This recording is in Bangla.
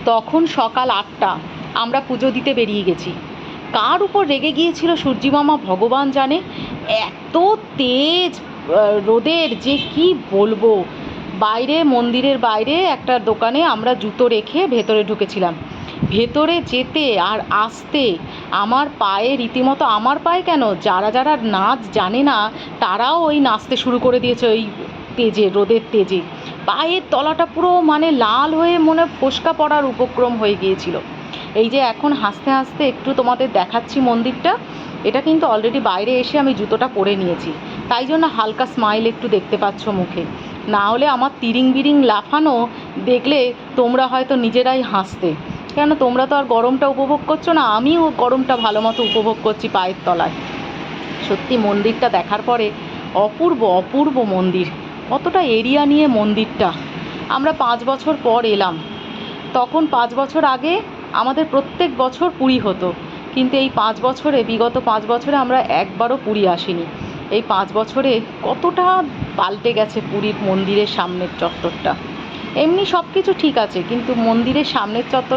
তখন সকাল 8টা, আমরা পুজো দিতে বেরিয়ে গেছি। কার উপর রেগে গিয়েছিল সূর্যিমামা ভগবান জানে। এত তেজ রোদের যে কি বলবো। বাইরে, মন্দিরের বাইরে একটা দোকানে আমরা জুতো রেখে ভেতরে ঢুকেছিলাম। ভেতরে যেতে আর আসতে আমার পায়ে রীতিমতো, আমার পায়ে কেন, যারা যারা নাচ জানে না তারাও ওই নাচতে শুরু করে দিয়েছে ওই তেজে, রোদের তেজে। পায়ের তলাটা পুরো মানে লাল হয়ে মনে ফোস্কা পড়ার উপক্রম হয়ে গিয়েছিল। এই যে এখন হাসতে হাসতে একটু তোমাদের দেখাচ্ছি মন্দিরটা। এটা কিন্তু অলরেডি বাইরে এসে আমি জুতোটা পরে নিয়েছি, তাই জন্য হালকা স্মাইল একটু দেখতে পাচ্ছ মুখে। না হলে আমার তিরিং বিরিং লাফানো দেখলে তোমরা হয়তো নিজেরাই হাসতে। কেন, তোমরা তো আর গরমটা উপভোগ করছো না, আমিও গরমটা ভালো মতো উপভোগ করছি পায়ের তলায়। সত্যি মন্দিরটা দেখার পরে অপূর্ব অপূর্ব মন্দির। কতটা এরিয়া নিয়ে মন্দিরটা। আমরা 5 বছর পর এলাম। তখন 5 বছর আগে আমাদের প্রত্যেক বছর পুরী হতো, কিন্তু এই 5 বছরে, বিগত 5 বছরে আমরা একবারও পুরী আসিনি। এই 5 বছরে কতটা পাল্টে গেছে পুরীর মন্দিরের সামনের চত্বরটা। এমনি সব কিছু ঠিক আছে, কিন্তু মন্দিরের সামনের চত্বর